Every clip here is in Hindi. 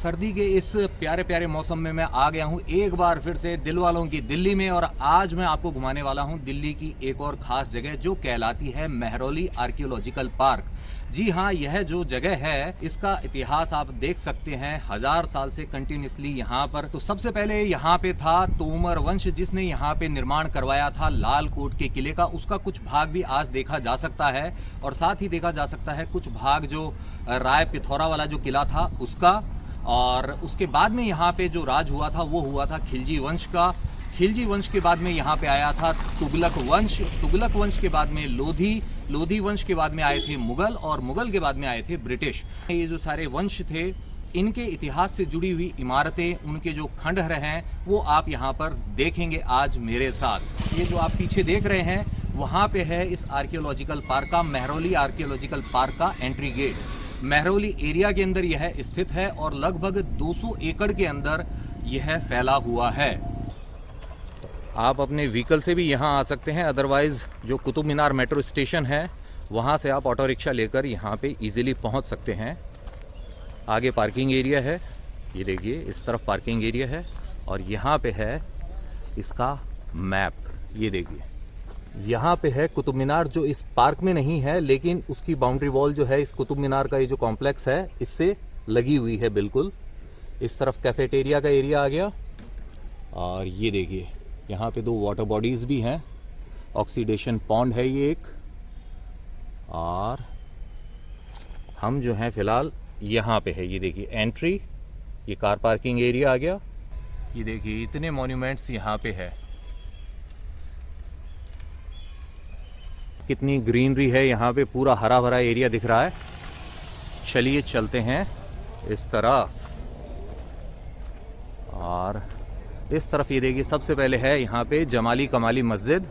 सर्दी के इस प्यारे प्यारे मौसम में मैं आ गया हूँ एक बार फिर से दिल वालों की दिल्ली में। और आज मैं आपको घुमाने वाला हूँ दिल्ली की एक और खास जगह जो कहलाती है मेहरौली आर्कियोलॉजिकल पार्क। जी हाँ, यह जो जगह है इसका इतिहास आप देख सकते हैं, 1000 साल से कंटिन्यूसली यहाँ पर। तो सबसे पहले यहाँ पे था तोमर वंश जिसने यहाँ पे निर्माण करवाया था लाल कोट के किले का। उसका कुछ भाग भी आज देखा जा सकता है और साथ ही देखा जा सकता है कुछ भाग जो राय पिथौरा वाला जो किला था उसका। और उसके बाद में यहाँ पे जो राज हुआ था वो हुआ था खिलजी वंश का। खिलजी वंश के बाद में यहाँ पे आया था तुगलक वंश। तुगलक वंश के बाद में लोधी वंश के बाद में आए थे मुगल और मुगल के बाद में आए थे ब्रिटिश। ये जो सारे वंश थे इनके इतिहास से जुड़ी हुई इमारतें, उनके जो खंडहर हैं वो आप यहाँ पर देखेंगे आज मेरे साथ। ये जो आप पीछे देख रहे हैं वहाँ पे है इस आर्कियोलॉजिकल पार्क का, मेहरौली आर्कियोलॉजिकल पार्क का एंट्री गेट। मेहरौली एरिया के अंदर यह स्थित है और लगभग 200 एकड़ के अंदर यह फैला हुआ है। आप अपने व्हीकल से भी यहाँ आ सकते हैं, अदरवाइज जो कुतुब मीनार मेट्रो स्टेशन है वहाँ से आप ऑटो रिक्शा लेकर यहाँ पे इजीली पहुँच सकते हैं। आगे पार्किंग एरिया है, ये देखिए इस तरफ पार्किंग एरिया है और यहाँ पे है इसका मैप। ये देखिए यहाँ पे है कुतुब मीनार जो इस पार्क में नहीं है लेकिन उसकी बाउंड्री वॉल जो है इस कुतुब मीनार का ये जो कॉम्प्लेक्स है इससे लगी हुई है बिल्कुल। इस तरफ कैफेटेरिया का एरिया आ गया और ये देखिए यहाँ पे 2 वाटर बॉडीज भी हैं। ऑक्सीडेशन पॉन्ड है ये एक। और हम जो हैं फिलहाल यहाँ पे है, ये देखिए एंट्री, ये कार पार्किंग एरिया आ गया। ये देखिए इतने मॉन्यूमेंट्स यहाँ पे है, कितनी ग्रीनरी है यहाँ पे, पूरा हरा भरा एरिया दिख रहा है। चलिए चलते हैं इस तरफ। और इस तरफ ये देखिए सबसे पहले है यहाँ पे जमाली कमाली मस्जिद।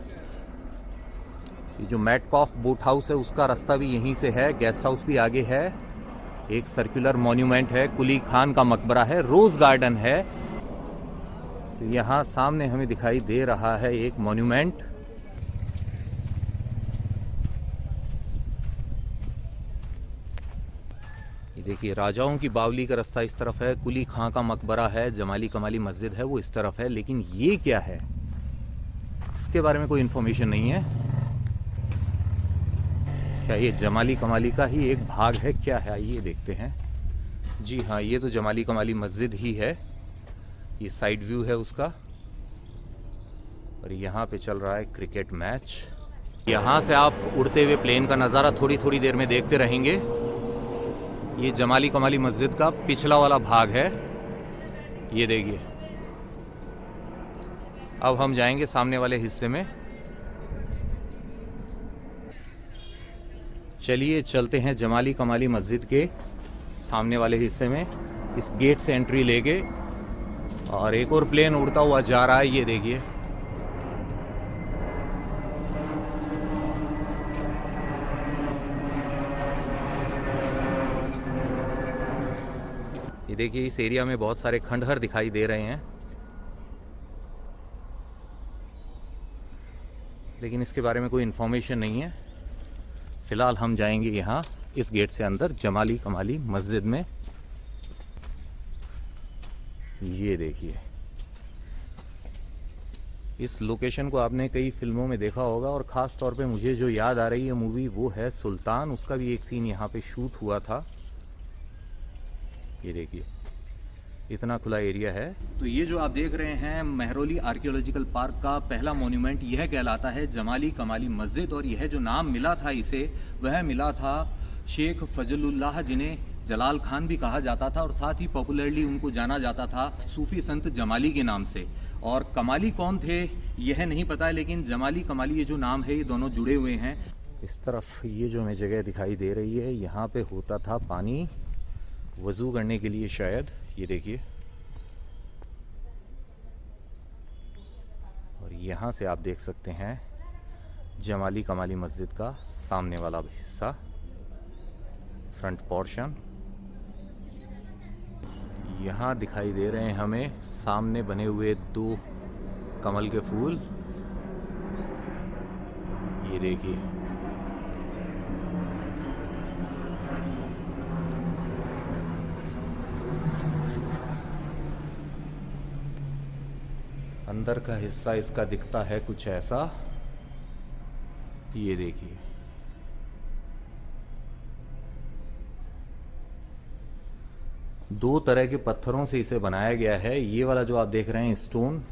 ये जो मैटकॉफ बोट हाउस है उसका रास्ता भी यहीं से है, गेस्ट हाउस भी आगे है। एक सर्कुलर मॉन्यूमेंट है, कुली खान का मकबरा है, रोज गार्डन है। तो यहाँ सामने हमें दिखाई दे रहा है एक मॉन्यूमेंट। ये देखिए राजाओं की बावली का रास्ता इस तरफ है, कुली खां का मकबरा है, जमाली कमाली मस्जिद है वो इस तरफ है। लेकिन ये क्या है इसके बारे में कोई इन्फॉर्मेशन नहीं है। क्या ये जमाली कमाली का ही एक भाग है, क्या है ये देखते हैं। जी हाँ, ये तो जमाली कमाली मस्जिद ही है। ये साइड व्यू है उसका। और यहाँ पे चल रहा है क्रिकेट मैच। यहाँ से आप उड़ते हुए प्लेन का नज़ारा थोड़ी थोड़ी देर में देखते रहेंगे। ये जमाली कमाली मस्जिद का पिछला वाला भाग है, ये देखिए। अब हम जाएंगे सामने वाले हिस्से में। चलिए चलते हैं जमाली कमाली मस्जिद के सामने वाले हिस्से में। इस गेट से एंट्री लेके और एक और प्लेन उड़ता हुआ जा रहा है, ये देखिए। ये देखिए इस एरिया में बहुत सारे खंडहर दिखाई दे रहे हैं, लेकिन इसके बारे में कोई इन्फॉर्मेशन नहीं है। फिलहाल हम जाएंगे यहाँ इस गेट से अंदर जमाली कमाली मस्जिद में। ये देखिए इस लोकेशन को आपने कई फिल्मों में देखा होगा और ख़ास तौर पे मुझे जो याद आ रही है मूवी वो है सुल्तान। उसका भी एक सीन यहाँ पे शूट हुआ था। ये देखिए इतना खुला एरिया है। तो ये जो आप देख रहे हैं मेहरौली आर्कियोलॉजिकल पार्क का पहला मॉन्यूमेंट यह कहलाता है जमाली कमाली मस्जिद। और यह जो नाम मिला था इसे, वह मिला था शेख फजलुल्लाह जिन्हें जलाल खान भी कहा जाता था और साथ ही पॉपुलरली उनको जाना जाता था सूफी संत जमाली के नाम से। और कमाली कौन थे यह नहीं पता है, लेकिन जमाली कमाली ये जो नाम है ये दोनों जुड़े हुए हैं। इस तरफ ये जो हमें जगह दिखाई दे रही है यहाँ पे होता था पानी वज़ू करने के लिए शायद, ये देखिए। और यहाँ से आप देख सकते हैं जमाली कमाली मस्जिद का सामने वाला हिस्सा, फ्रंट पोर्शन। यहाँ दिखाई दे रहे हैं हमें सामने बने हुए 2 कमल के फूल, ये देखिए। अंदर का हिस्सा इसका दिखता है कुछ ऐसा, ये देखिए। दो तरह के पत्थरों से इसे बनाया गया है। ये वाला जो आप देख रहे हैं स्टोन,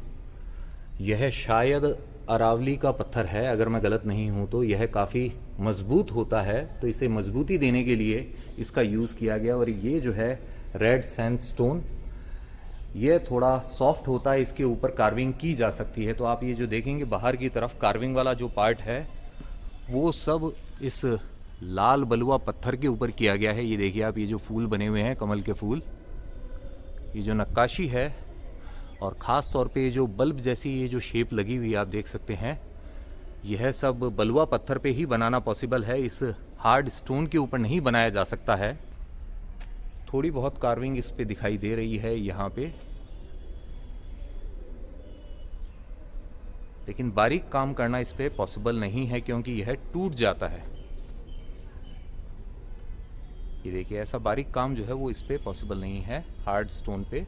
यह शायद अरावली का पत्थर है, अगर मैं गलत नहीं हूं तो। यह काफ़ी मजबूत होता है, तो इसे मजबूती देने के लिए इसका यूज़ किया गया। और ये जो है रेड सैंडस्टोन, यह थोड़ा सॉफ्ट होता है, इसके ऊपर कार्विंग की जा सकती है। तो आप ये जो देखेंगे बाहर की तरफ कार्विंग वाला जो पार्ट है वो सब इस लाल बलुआ पत्थर के ऊपर किया गया है। ये देखिए आप, ये जो फूल बने हुए हैं कमल के फूल, ये जो नक्काशी है, और ख़ास तौर पे जो बल्ब जैसी ये जो शेप लगी हुई है आप देख सकते हैं, यह सब बलुआ पत्थर पे ही बनाना पॉसिबल है। इस हार्ड स्टोन के ऊपर नहीं बनाया जा सकता है। थोड़ी बहुत कार्विंग इस पे दिखाई दे रही है यहाँ पे, लेकिन बारीक काम करना इस पे पॉसिबल नहीं है क्योंकि यह टूट जाता है। ये देखिए, ऐसा बारीक काम जो है वो इस पे पॉसिबल नहीं है हार्ड स्टोन पे।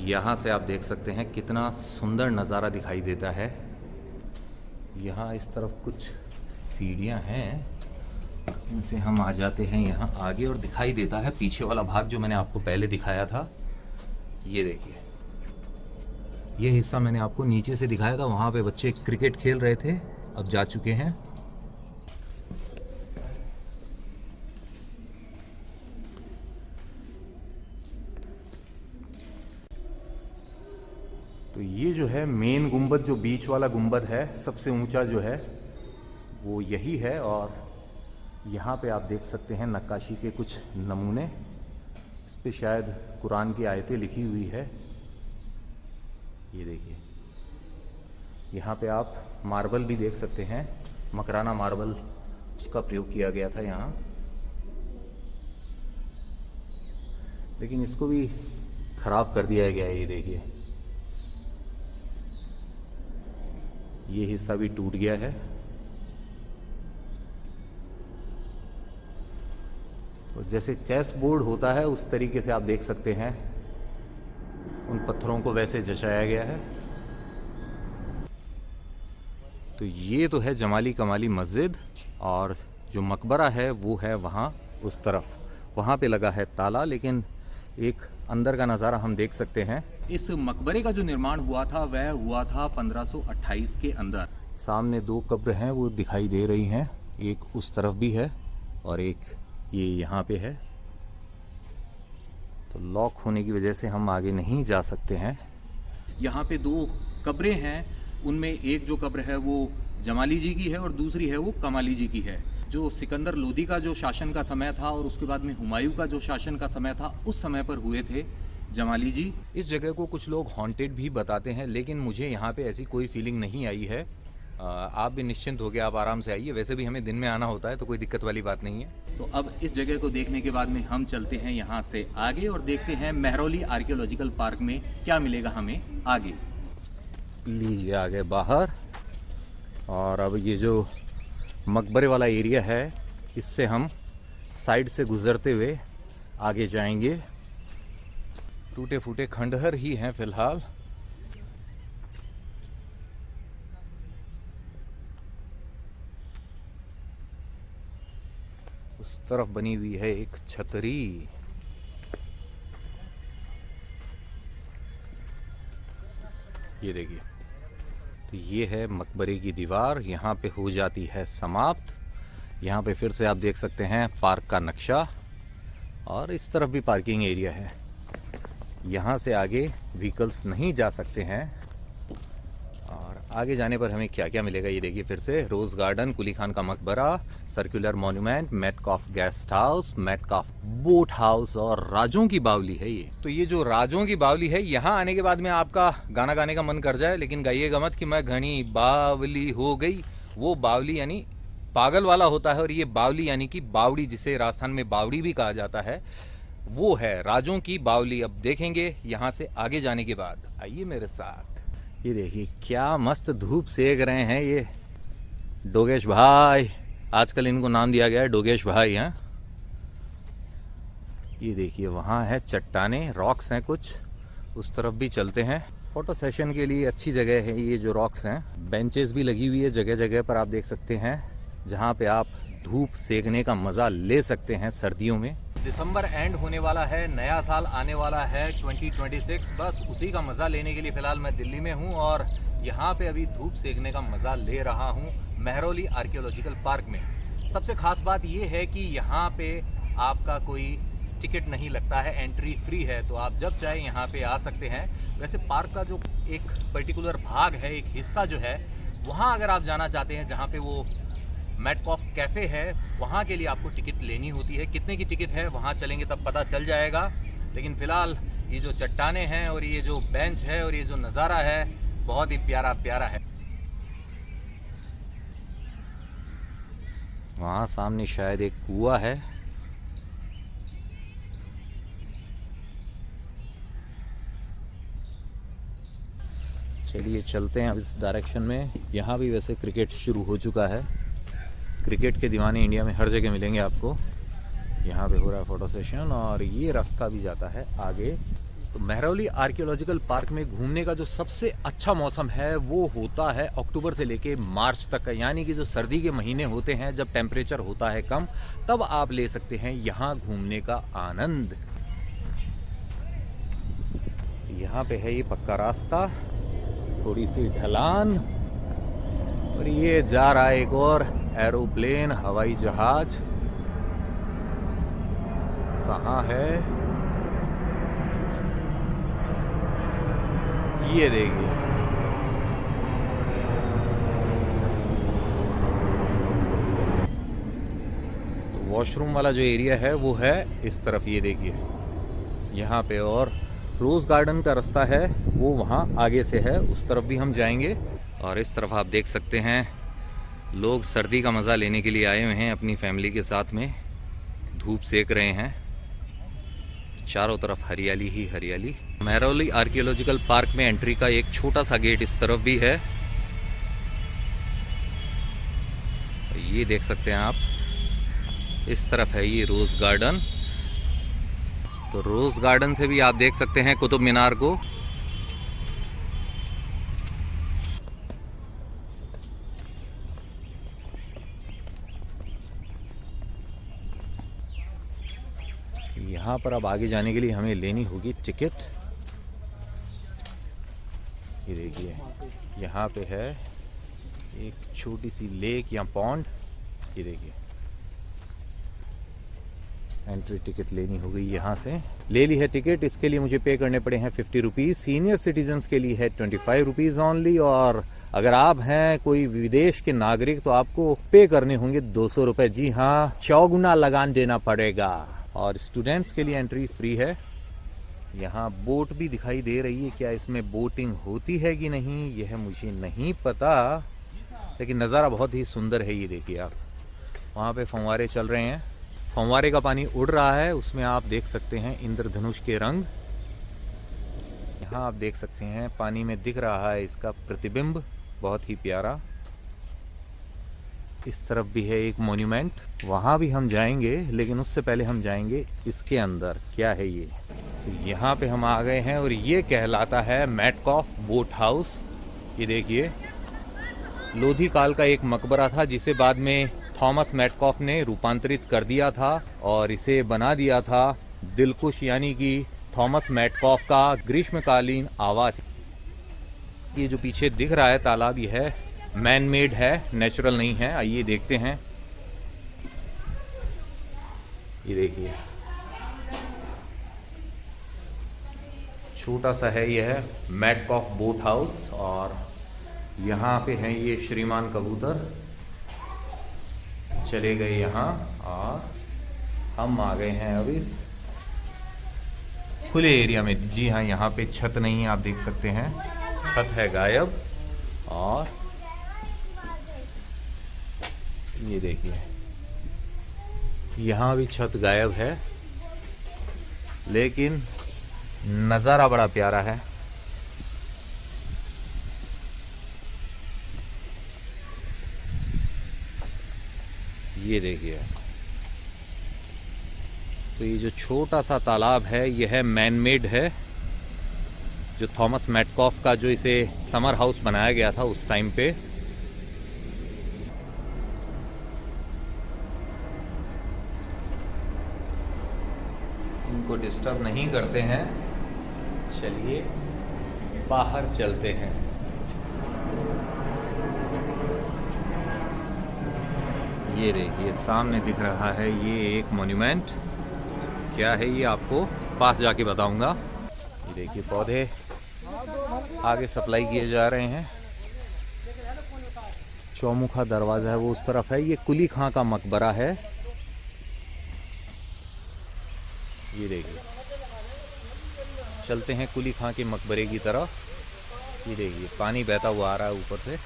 यहाँ से आप देख सकते हैं कितना सुंदर नज़ारा दिखाई देता है। यहाँ इस तरफ कुछ सीढ़ियाँ हैं, इनसे हम आ जाते हैं यहाँ आगे और दिखाई देता है पीछे वाला भाग जो मैंने आपको पहले दिखाया था। ये देखिए, ये हिस्सा मैंने आपको नीचे से दिखाया था, वहाँ पे बच्चे क्रिकेट खेल रहे थे, अब जा चुके हैं। तो ये जो है मेन गुंबद, जो बीच वाला गुंबद है सबसे ऊंचा जो है वो यही है। और यहाँ पे आप देख सकते हैं नक्काशी के कुछ नमूने, इस पे शायद कुरान की आयतें लिखी हुई है। ये देखिए, यहाँ पे आप मार्बल भी देख सकते हैं, मकराना मार्बल, उसका प्रयोग किया गया था यहाँ, लेकिन इसको भी खराब कर दिया गया है। ये देखिए, ये हिस्सा भी टूट गया है। तो जैसे चेस बोर्ड होता है उस तरीके से आप देख सकते हैं उन पत्थरों को वैसे जचाया गया है। तो ये तो है जमाली कमाली मस्जिद, और जो मकबरा है वो है वहाँ उस तरफ, वहाँ पे लगा है ताला, लेकिन एक अंदर का नज़ारा हम देख सकते हैं। इस मकबरे का जो निर्माण हुआ था वह हुआ था 1528 के अंदर। सामने दो कब्र हैं वो दिखाई दे रही हैं, एक उस तरफ भी है और एक ये यहाँ पे है। तो लॉक होने की वजह से हम आगे नहीं जा सकते हैं। यहाँ पे दो कब्रें हैं, उनमें एक जो कब्र है वो जमाली जी की है और दूसरी है वो कमाली जी की है। जो सिकंदर लोदी का जो शासन का समय था और उसके बाद में हुमायूं का जो शासन का समय था, उस समय पर हुए थे जमाली जी। इस जगह को कुछ लोग हॉन्टेड भी बताते हैं, लेकिन मुझे यहाँ पे ऐसी कोई फीलिंग नहीं आई है। आप भी निश्चिंत हो गए, आप आराम से आइए। वैसे भी हमें दिन में आना होता है तो कोई दिक्कत वाली बात नहीं है। तो अब इस जगह को देखने के बाद में हम चलते हैं यहाँ से आगे और देखते हैं मेहरौली आर्कियोलॉजिकल पार्क में क्या मिलेगा हमें आगे। लीजिए आ गए बाहर, और अब ये जो मकबरे वाला एरिया है इससे हम साइड से गुजरते हुए आगे जाएंगे। टूटे फूटे खंडहर ही हैं फिलहाल। उस तरफ बनी हुई है एक छतरी। ये देखिए, तो ये है मकबरे की दीवार, यहाँ पे हो जाती है समाप्त। यहाँ पे फिर से आप देख सकते हैं पार्क का नक्शा, और इस तरफ भी पार्किंग एरिया है। यहाँ से आगे व्हीकल्स नहीं जा सकते हैं। और आगे जाने पर हमें क्या क्या मिलेगा ये देखिए फिर से। रोज़ गार्डन, कुली खान का मकबरा, circular monument, Metcalfe guest house, Metcalfe boat house और राजों की बावली है ये। तो ये जो राजों की बावली है, यहाँ आने के बाद में आपका गाना गाने का मन कर जाए, लेकिन गाइएगा मत कि मैं घनी बावली हो गई। वो बावली यानी पागल वाला होता है, और ये बावली यानी कि बावड़ी, जिसे राजस्थान में बावड़ी भी कहा जाता है, वो है राजों की बावली। अब देखेंगे यहाँ से आगे जाने के बाद। आइए मेरे साथ। ये देखिए क्या मस्त धूप सेक रहे हैं ये डोगेश भाई, आजकल इनको नाम दिया गया है डोगेश भाई हैं। ये देखिए वहाँ है चट्टाने, रॉक्स हैं कुछ, उस तरफ भी चलते हैं। फोटो सेशन के लिए अच्छी जगह है ये जो रॉक्स हैं। बेंचेस भी लगी हुई है जगह जगह पर, आप देख सकते हैं, जहाँ पे आप धूप सेकने का मज़ा ले सकते हैं सर्दियों में। दिसंबर एंड होने वाला है, नया साल आने वाला है 2026, बस उसी का मज़ा लेने के लिए फ़िलहाल मैं दिल्ली में हूँ और यहाँ पे अभी धूप सेकने का मज़ा ले रहा हूँ मेहरौली आर्कियोलॉजिकल पार्क में। सबसे ख़ास बात ये है कि यहाँ पे आपका कोई टिकट नहीं लगता है, एंट्री फ्री है, तो आप जब चाहे यहाँ पे आ सकते हैं। वैसे पार्क का जो एक पर्टिकुलर भाग है, एक हिस्सा जो है, वहाँ अगर आप जाना चाहते हैं जहाँ पे वो मेटकॉफ कैफ़े है, वहाँ के लिए आपको टिकट लेनी होती है। कितने की टिकट है वहाँ चलेंगे तब पता चल जाएगा। लेकिन फ़िलहाल ये जो चट्टाने हैं और ये जो बेंच है और ये जो नज़ारा है बहुत ही प्यारा प्यारा है। वहाँ सामने शायद एक कुआं है। चलिए चलते हैं अब इस डायरेक्शन में। यहाँ भी वैसे क्रिकेट शुरू हो चुका है। क्रिकेट के दीवाने इंडिया में हर जगह मिलेंगे आपको। यहाँ पे हो रहा है फोटो सेशन और ये रास्ता भी जाता है आगे। तो मेहरौली आर्कियोलॉजिकल पार्क में घूमने का जो सबसे अच्छा मौसम है वो होता है अक्टूबर से लेके मार्च तक का, यानी कि जो सर्दी के महीने होते हैं, जब टेम्परेचर होता है कम, तब आप ले सकते हैं यहाँ घूमने का आनंद। यहाँ पे है ये पक्का रास्ता, थोड़ी सी ढलान, और ये जा रहा है एक और एरोप्लेन, हवाई जहाज। कहाँ है ये देखिए। तो वॉशरूम वाला जो एरिया है वो है इस तरफ, ये देखिए यहाँ पे। और रोज़ गार्डन का रास्ता है वो वहाँ आगे से है, उस तरफ भी हम जाएंगे। और इस तरफ आप देख सकते हैं लोग सर्दी का मज़ा लेने के लिए आए हुए हैं, अपनी फैमिली के साथ में धूप सेक रहे हैं। चारों तरफ हरियाली ही हरियाली। मेहरौली आर्कियोलॉजिकल पार्क में एंट्री का एक छोटा सा गेट इस तरफ भी है, ये देख सकते हैं आप। इस तरफ है ये रोज़ गार्डन। तो रोज़ गार्डन से भी आप देख सकते हैं कुतुब मीनार को। यहाँ पर अब आगे जाने के लिए हमें लेनी होगी टिकट। ये देखिए यहाँ पे है एक छोटी सी लेक या पॉन्ड, ये देखिए। एंट्री टिकट लेनी होगी यहाँ से। ले ली है टिकट, इसके लिए मुझे पे करने पड़े हैं 50 रुपीज़। सीनियर सिटीजन्स के लिए है 25 रुपीज़ ऑनली, और अगर आप हैं कोई विदेश के नागरिक तो आपको पे करने होंगे 200 रुपये। जी हाँ, 4 गुना लगान देना पड़ेगा। और स्टूडेंट्स के लिए एंट्री फ्री है। यहाँ बोट भी दिखाई दे रही है, क्या इसमें बोटिंग होती है कि नहीं यह मुझे नहीं पता, लेकिन नज़ारा बहुत ही सुंदर है। ये देखिए आप, वहाँ पे फव्वारे चल रहे हैं, फव्वारे का पानी उड़ रहा है, उसमें आप देख सकते हैं इंद्रधनुष के रंग। यहाँ आप देख सकते हैं पानी में दिख रहा है इसका प्रतिबिंब, बहुत ही प्यारा। इस तरफ भी है एक मॉन्यूमेंट, वहाँ भी हम जाएंगे, लेकिन उससे पहले हम जाएंगे इसके अंदर। क्या है ये? तो यहाँ पे हम आ गए हैं और ये कहलाता है मेटकॉफ बोट हाउस। ये देखिए लोधी काल का एक मकबरा था जिसे बाद में थॉमस मेटकॉफ ने रूपांतरित कर दिया था और इसे बना दिया था दिलकुश, यानी कि थॉमस मेटकॉफ का ग्रीष्मकालीन आवास। ये जो पीछे दिख रहा है तालाब, ये है मैन मेड है, नेचुरल नहीं है। आइए देखते हैं। ये देखिए छोटा सा है, यह है मेटकॉफ बोट हाउस, और यहाँ पे हैं ये श्रीमान कबूतर। चले गए यहाँ और हम आ गए हैं अब इस खुले एरिया में। जी हाँ, यहाँ पे छत नहीं है, आप देख सकते हैं छत है गायब। और ये देखिए यहाँ भी छत गायब है, लेकिन नज़ारा बड़ा प्यारा है। ये देखिए, तो ये जो छोटा सा तालाब है यह है मैन मेड है, जो थॉमस मैटकॉफ का जो इसे समर हाउस बनाया गया था उस टाइम पे। इनको डिस्टर्ब नहीं करते हैं। चलिए बाहर चलते हैं। ये देखिए सामने दिख रहा है ये एक मॉन्यूमेंट। क्या है ये आपको पास जाके बताऊंगा। ये देखिए पौधे आगे सप्लाई किए जा रहे हैं। चौमुखा दरवाज़ा है वो उस तरफ है। ये कुली खां का मकबरा है। ये देखिए, चलते हैं कुली खां के मकबरे की तरफ। ये देखिए पानी बहता हुआ आ रहा है ऊपर से।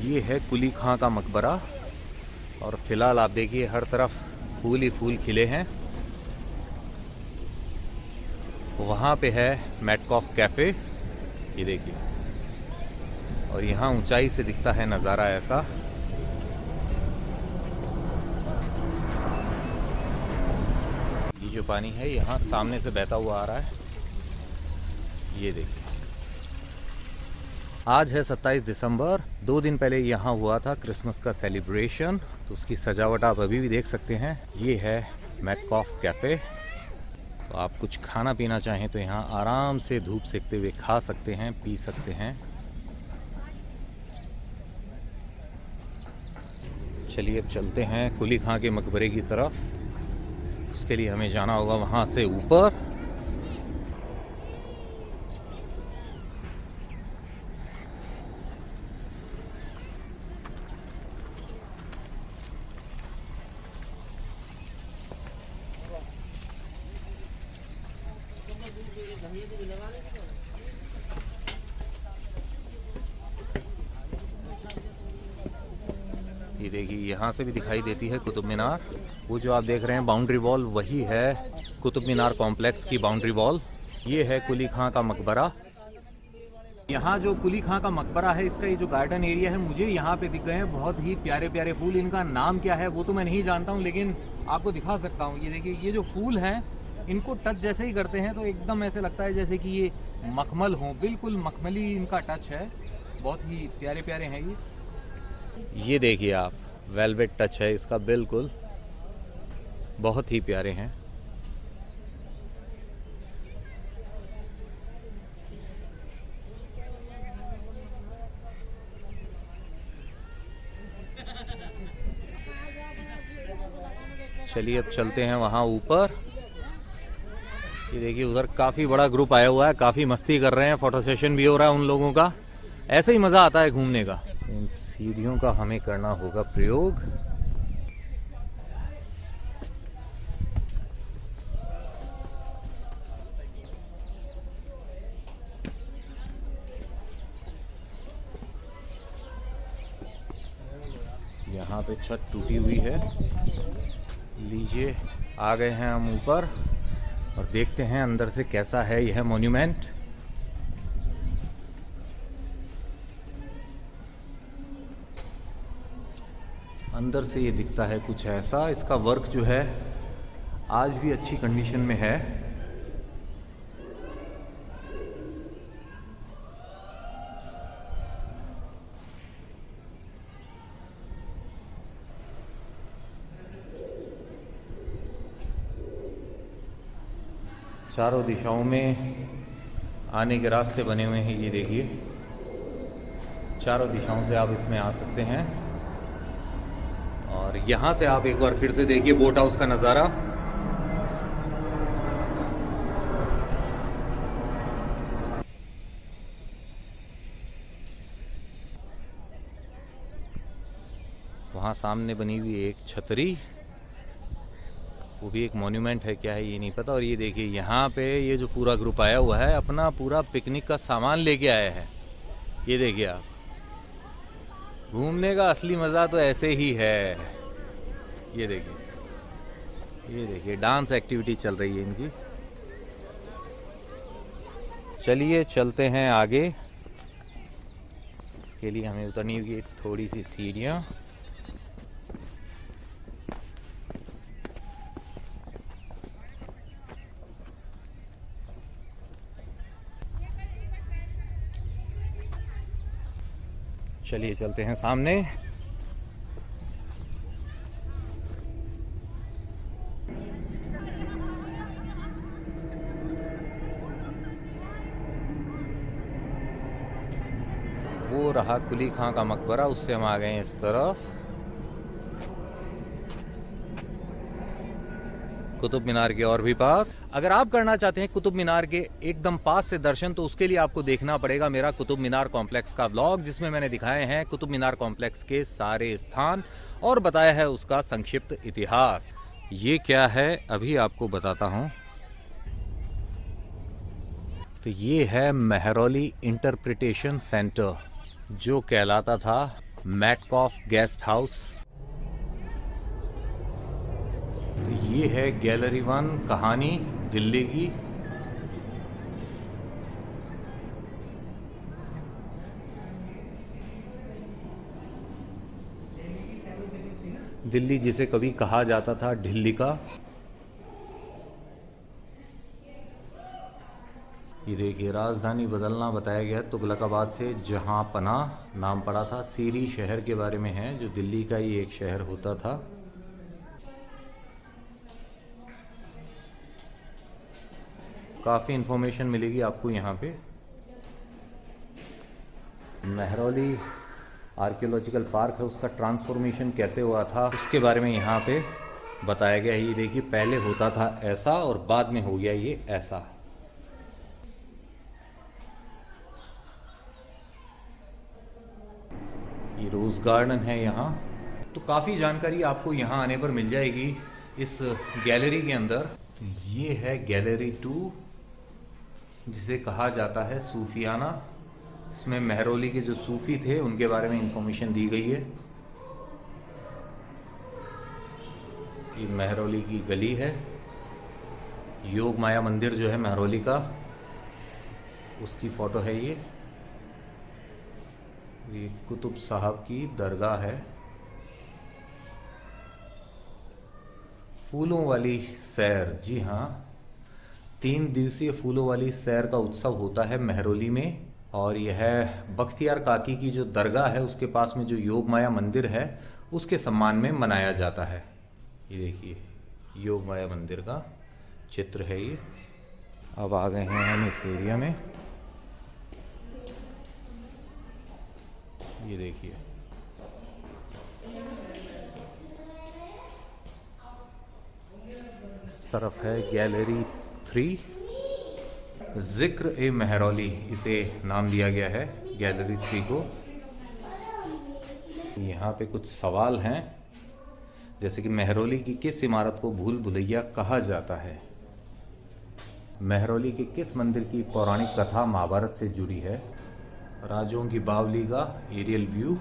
ये है कुली खां का मकबरा और फिलहाल आप देखिए हर तरफ फूल ही फूल खिले हैं। वहाँ पे है मैटकॉफ कैफ़े। ये देखिए, और यहाँ ऊंचाई से दिखता है नज़ारा ऐसा। ये जो पानी है यहाँ सामने से बहता हुआ आ रहा है। ये देखिए, आज है 27 दिसंबर। 2 दिन पहले यहाँ हुआ था क्रिसमस का सेलिब्रेशन, तो उसकी सजावट आप अभी भी देख सकते हैं। ये है मैटकॉफ कैफ़े। तो आप कुछ खाना पीना चाहें तो यहाँ आराम से धूप सेकते हुए खा सकते हैं, पी सकते हैं। चलिए अब चलते हैं कुली खां के मकबरे की तरफ। उसके लिए हमें जाना होगा वहाँ से ऊपर। ये देखिए यहाँ से भी दिखाई देती है कुतुब मीनार। वो जो आप देख रहे हैं बाउंड्री वॉल, वही है कुतुब मीनार कॉम्प्लेक्स की बाउंड्री वॉल। ये है कुली खां का मकबरा। यहाँ जो कुली खां का मकबरा है, इसका ये जो गार्डन एरिया है, मुझे यहाँ पे दिख गए हैं बहुत ही प्यारे प्यारे फूल। इनका नाम क्या है वो तो मैं नहीं जानता हूँ, लेकिन आपको दिखा सकता हूँ। ये देखिए, ये जो फूल हैं इनको टच जैसे ही करते हैं तो एकदम ऐसे लगता है जैसे कि ये मखमल हो। बिल्कुल मखमली इनका टच है। बहुत ही प्यारे प्यारे हैं ये देखिए आप, वेलवेट टच है इसका, बिल्कुल बहुत ही प्यारे हैं। चलिए अब चलते हैं वहाँ ऊपर। ये देखिए उधर काफ़ी बड़ा ग्रुप आया हुआ है, काफ़ी मस्ती कर रहे हैं, फोटो सेशन भी हो रहा है उन लोगों का। ऐसे ही मज़ा आता है घूमने का। इन सीढ़ियों का हमें करना होगा प्रयोग। यहाँ पे छत टूटी हुई है। लीजिए आ गए हैं हम ऊपर और देखते हैं अंदर से कैसा है यह मॉन्यूमेंट। अंदर से ये दिखता है कुछ ऐसा। इसका वर्क जो है आज भी अच्छी कंडीशन में है। चारों दिशाओं में आने के रास्ते बने हुए हैं। ये देखिए, चारों दिशाओं से आप इसमें आ सकते हैं। और यहाँ से आप एक बार फिर से देखिए बोट हाउस का नज़ारा। वहाँ सामने बनी हुई एक छतरी, वो भी एक मॉन्यूमेंट है, क्या है ये नहीं पता। और ये देखिए यहाँ पे ये जो पूरा ग्रुप आया हुआ है अपना पूरा पिकनिक का सामान लेके आया है। ये देखिए आप, घूमने का असली मज़ा तो ऐसे ही है। ये देखिए, ये देखिए डांस एक्टिविटी चल रही है इनकी। चलिए चलते हैं आगे। इसके लिए हमें उतरनी होगी थोड़ी सी सीढ़ियाँ। चलिए चलते हैं सामने। वो रहा कुली खां का मकबरा, उससे हम आ गए हैं इस तरफ। कुतुब मीनार के और भी पास। अगर आप करना चाहते हैं कुतुब मीनार के एकदम पास से दर्शन, तो उसके लिए आपको देखना पड़ेगा मेरा कुतुब मीनार कॉम्प्लेक्स का व्लॉग, जिसमें मैंने दिखाए हैं कुतुब मीनार कॉम्प्लेक्स के सारे स्थान और बताया है उसका संक्षिप्त इतिहास। ये क्या है अभी आपको बताता हूं। तो ये है मेहरौली इंटरप्रिटेशन सेंटर, जो कहलाता था मैटकॉफ गेस्ट हाउस। तो ये है गैलरी 1 कहानी दिल्ली की। दिल्ली जिसे कभी कहा जाता था ढिल्ली का। ये देखिए, राजधानी बदलना बताया गया तुगलकाबाद से जहां पनाह नाम पड़ा था। सीरी शहर के बारे में है, जो दिल्ली का ही एक शहर होता था। काफ़ी इंफॉर्मेशन मिलेगी आपको यहाँ पे। मेहरौली आर्कियोलॉजिकल पार्क है, उसका ट्रांसफॉर्मेशन कैसे हुआ था उसके बारे में यहाँ पे बताया गया है। ये देखिए, पहले होता था ऐसा और बाद में हो गया ये ऐसा। ये रोज गार्डन है यहाँ। तो काफ़ी जानकारी आपको यहाँ आने पर मिल जाएगी इस गैलरी के अंदर। तो ये है गैलरी 2, जिसे कहा जाता है सूफियाना। इसमें मेहरौली के जो सूफी थे उनके बारे में इंफॉर्मेशन दी गई है। ये मेहरौली की गली है। योग माया मंदिर जो है मेहरौली का, उसकी फोटो है ये कुतुब साहब की दरगाह है। फूलों वाली सैर, जी हाँ, 3 दिवसीय फूलों वाली सैर का उत्सव होता है मेहरौली में। और यह बख्तियार काकी की जो दरगाह है उसके पास में जो योग माया मंदिर है उसके सम्मान में मनाया जाता है। ये देखिए, योग माया मंदिर का चित्र है ये। अब आ गए हैं हम इस एरिया में। ये देखिए, इस तरफ है गैलरी 3। जिक्र ए मेहरौली इसे नाम दिया गया है गैलरी 3 को। यहाँ पे कुछ सवाल हैं, जैसे कि मेहरौली की किस इमारत को भूल भुलैया कहा जाता है? मेहरौली के किस मंदिर की पौराणिक कथा महाभारत से जुड़ी है? राजों की बावली का एरियल व्यू।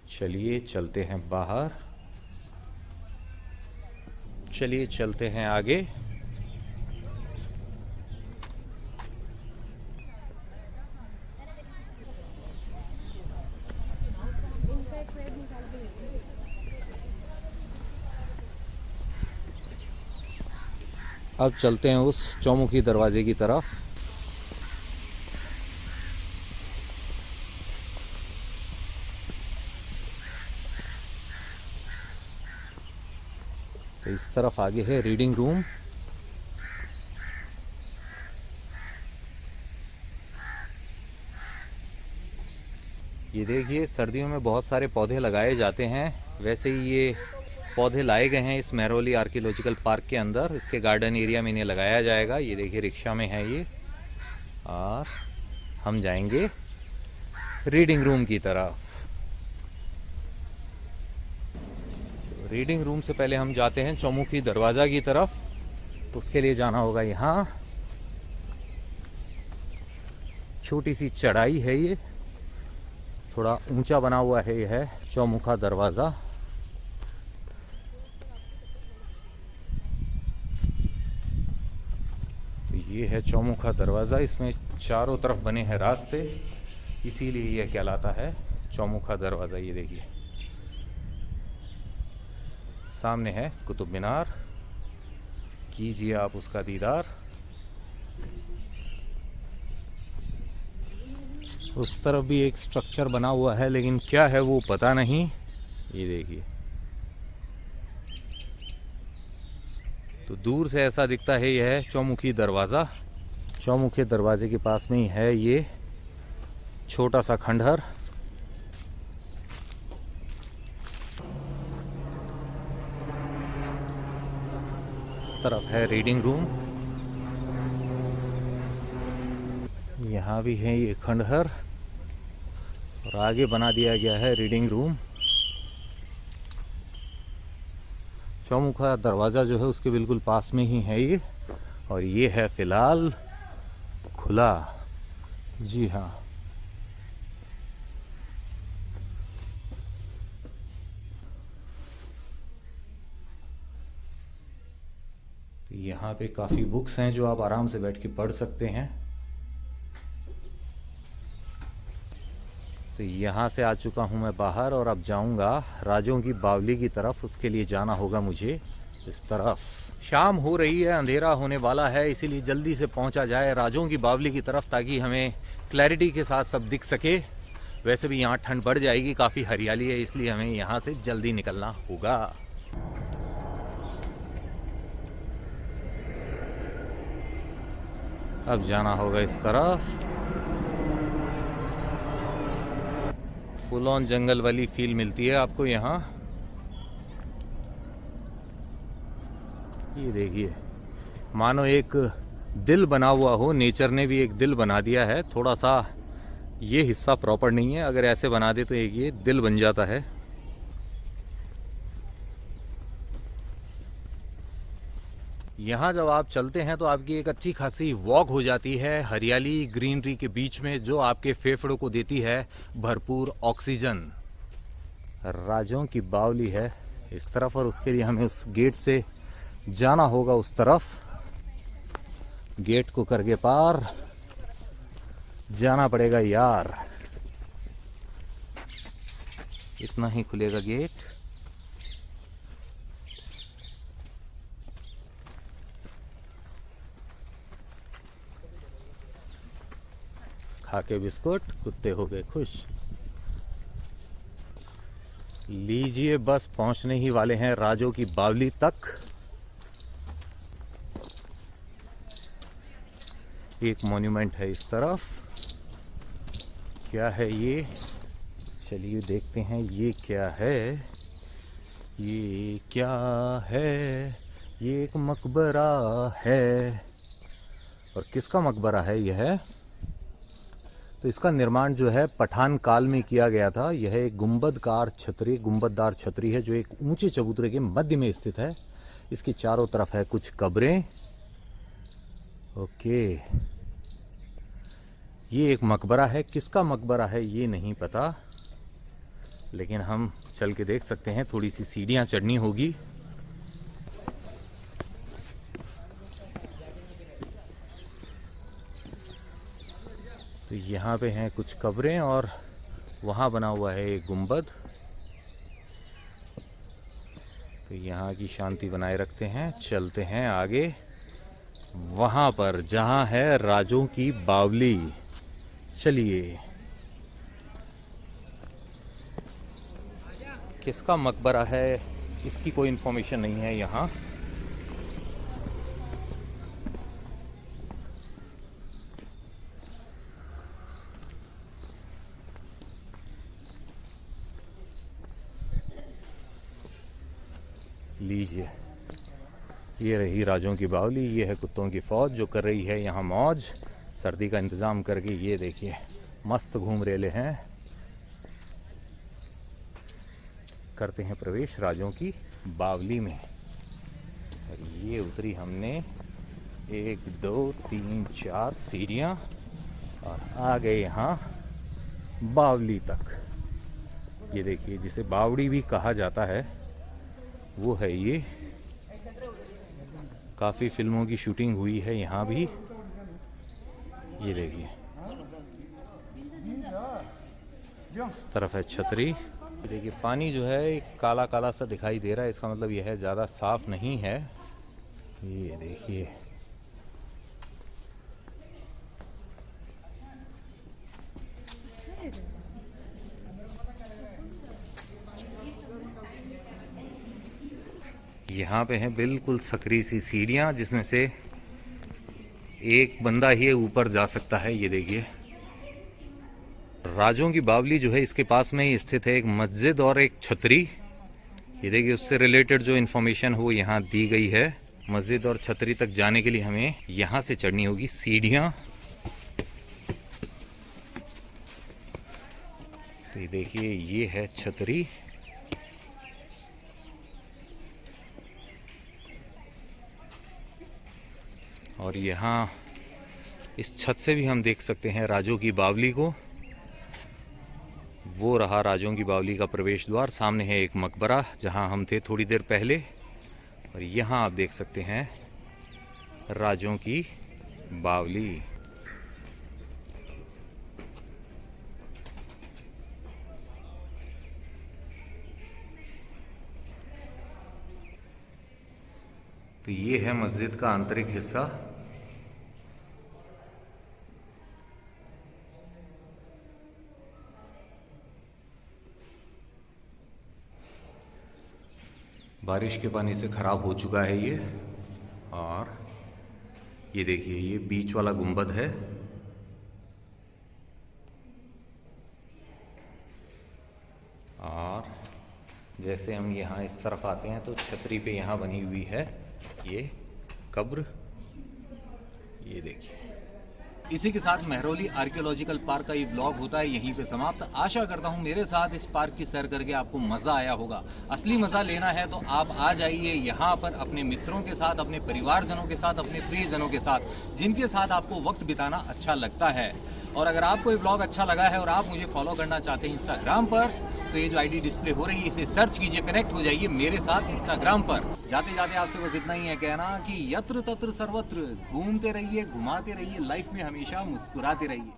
चलिए चलते हैं बाहर। चलिए चलते हैं आगे। अब चलते हैं उस चौमुखी दरवाजे की तरफ। तो इस तरफ आगे है रीडिंग रूम। ये देखिए, सर्दियों में बहुत सारे पौधे लगाए जाते हैं। वैसे ही ये पौधे लाए गए हैं इस मेहरौली आर्कियोलॉजिकल पार्क के अंदर। इसके गार्डन एरिया में इन्हें लगाया जाएगा। ये देखिए, रिक्शा में है ये। और हम जाएंगे रीडिंग रूम की तरफ। रीडिंग रूम से पहले हम जाते हैं चौमुखी दरवाज़ा की तरफ। तो उसके लिए जाना होगा यहाँ। छोटी सी चढ़ाई है ये, थोड़ा ऊंचा बना हुआ है। यह है चौमुखा दरवाज़ा। ये है चौमुखा दरवाज़ा। इसमें चारों तरफ बने हैं रास्ते, इसीलिए यह कहलाता है चौमुखा दरवाज़ा। ये देखिए सामने है कुतुब मीनार, कीजिए आप उसका दीदार। उस तरफ भी एक स्ट्रक्चर बना हुआ है, लेकिन क्या है वो पता नहीं। ये देखिए तो दूर से ऐसा दिखता है, यह है चौमुखी दरवाज़ा। चौमुखी दरवाजे के पास में ही है ये छोटा सा खंडहर। इस तरफ है रीडिंग रूम, यहाँ भी है ये खंडहर और आगे बना दिया गया है रीडिंग रूम। चौमुखा दरवाज़ा जो है उसके बिल्कुल पास में ही है ये, और ये है फिलहाल खुला। जी हाँ, यहाँ पे काफ़ी बुक्स हैं जो आप आराम से बैठ के पढ़ सकते हैं। तो यहाँ से आ चुका हूँ मैं बाहर और अब जाऊँगा राजों की बावली की तरफ। उसके लिए जाना होगा मुझे इस तरफ। शाम हो रही है, अंधेरा होने वाला है, इसीलिए जल्दी से पहुँचा जाए राजों की बावली की तरफ, ताकि हमें क्लैरिटी के साथ सब दिख सके। वैसे भी यहाँ ठंड बढ़ जाएगी, काफ़ी हरियाली है, इसलिए हमें यहाँ से जल्दी निकलना होगा। अब जाना होगा इस तरफ। फुल ऑन जंगल वाली फील मिलती है आपको यहाँ। ये देखिए मानो एक दिल बना हुआ हो, नेचर ने भी एक दिल बना दिया है। थोड़ा सा ये हिस्सा प्रॉपर नहीं है, अगर ऐसे बना दे तो एक ये दिल बन जाता है। यहाँ जब आप चलते हैं तो आपकी एक अच्छी खासी वॉक हो जाती है हरियाली ग्रीनरी के बीच में, जो आपके फेफड़ों को देती है भरपूर ऑक्सीजन। राजों की बावली है इस तरफ, और उसके लिए हमें उस गेट से जाना होगा उस तरफ। गेट को करके पार जाना पड़ेगा यार। इतना ही खुलेगा गेट। खाके बिस्कुट कुत्ते हो गए खुश। लीजिए बस पहुंचने ही वाले हैं राजों की बावली तक। एक मॉन्यूमेंट है इस तरफ। क्या है ये, चलिए देखते हैं ये क्या है। ये क्या है, ये एक मकबरा है। और किसका मकबरा है यह? तो इसका निर्माण जो है पठान काल में किया गया था। यह एक गुंबददार छतरी है जो एक ऊंचे चबूतरे के मध्य में स्थित है। इसके चारों तरफ है कुछ कब्रें। ओके, ये एक मकबरा है। किसका मकबरा है ये नहीं पता, लेकिन हम चल के देख सकते हैं। थोड़ी सी सीढ़ियां चढ़नी होगी। तो यहाँ पे हैं कुछ कब्रें और वहाँ बना हुआ है एक गुंबद। तो यहाँ की शांति बनाए रखते हैं, चलते हैं आगे वहाँ पर जहाँ है राजों की बावली। चलिए, किसका मकबरा है इसकी कोई इन्फॉर्मेशन नहीं है यहाँ। लीजिए, ये रही राजों की बावली। ये है कुत्तों की फौज जो कर रही है यहाँ मौज, सर्दी का इंतज़ाम करके। ये देखिए मस्त घूम रेले हैं। करते हैं प्रवेश राजों की बावली में। और ये उतरी हमने 1 2 3 4 सीढ़ियाँ और आ गए यहाँ बावली तक। ये देखिए जिसे बावड़ी भी कहा जाता है वो है ये। काफ़ी फिल्मों की शूटिंग हुई है यहाँ भी। ये देखिए इस तरफ है छतरी। देखिए पानी जो है एक काला काला सा दिखाई दे रहा है, इसका मतलब यह है ज़्यादा साफ नहीं है। ये देखिए यहाँ पे है बिल्कुल सकरी सी सीढ़ियाँ, जिसमें से एक बंदा ही ऊपर जा सकता है। ये देखिए राजों की बावली जो है इसके पास में ही स्थित है, एक मस्जिद और एक छतरी। ये देखिए उससे रिलेटेड जो इन्फॉर्मेशन हो यहाँ दी गई है। मस्जिद और छतरी तक जाने के लिए हमें यहाँ से चढ़नी होगी सीढ़ियाँ। तो ये देखिए ये है छतरी। और यहाँ इस छत से भी हम देख सकते हैं राजों की बावली को। वो रहा राजों की बावली का प्रवेश द्वार। सामने है एक मकबरा जहाँ हम थे थोड़ी देर पहले, और यहाँ आप देख सकते हैं राजों की बावली। तो ये है मस्जिद का आंतरिक हिस्सा। बारिश के पानी से खराब हो चुका है ये। और ये देखिए ये बीच वाला गुंबद है। और जैसे हम यहाँ इस तरफ आते हैं तो छतरी पे यहाँ बनी हुई है ये कब्र। ये देखिए इसी के साथ महरौली आर्कियोलॉजिकल पार्क का ये ब्लॉग होता है यहीं पे समाप्त। आशा करता हूँ मेरे साथ इस पार्क की सैर करके आपको मज़ा आया होगा। असली मज़ा लेना है तो आप आ जाइए यहाँ पर अपने मित्रों के साथ, अपने परिवारजनों के साथ, अपने प्रियजनों के साथ, जिनके साथ आपको वक्त बिताना अच्छा लगता है। और अगर आपको ये ब्लॉग अच्छा लगा है और आप मुझे फॉलो करना चाहते हैं इंस्टाग्राम पर, तो ये जो आईडी डिस्प्ले हो रही है इसे सर्च कीजिए, कनेक्ट हो जाइए मेरे साथ इंस्टाग्राम पर। जाते जाते आपसे बस इतना ही है कहना कि यत्र तत्र सर्वत्र घूमते रहिए, घुमाते रहिए, लाइफ में हमेशा मुस्कुराते रहिए।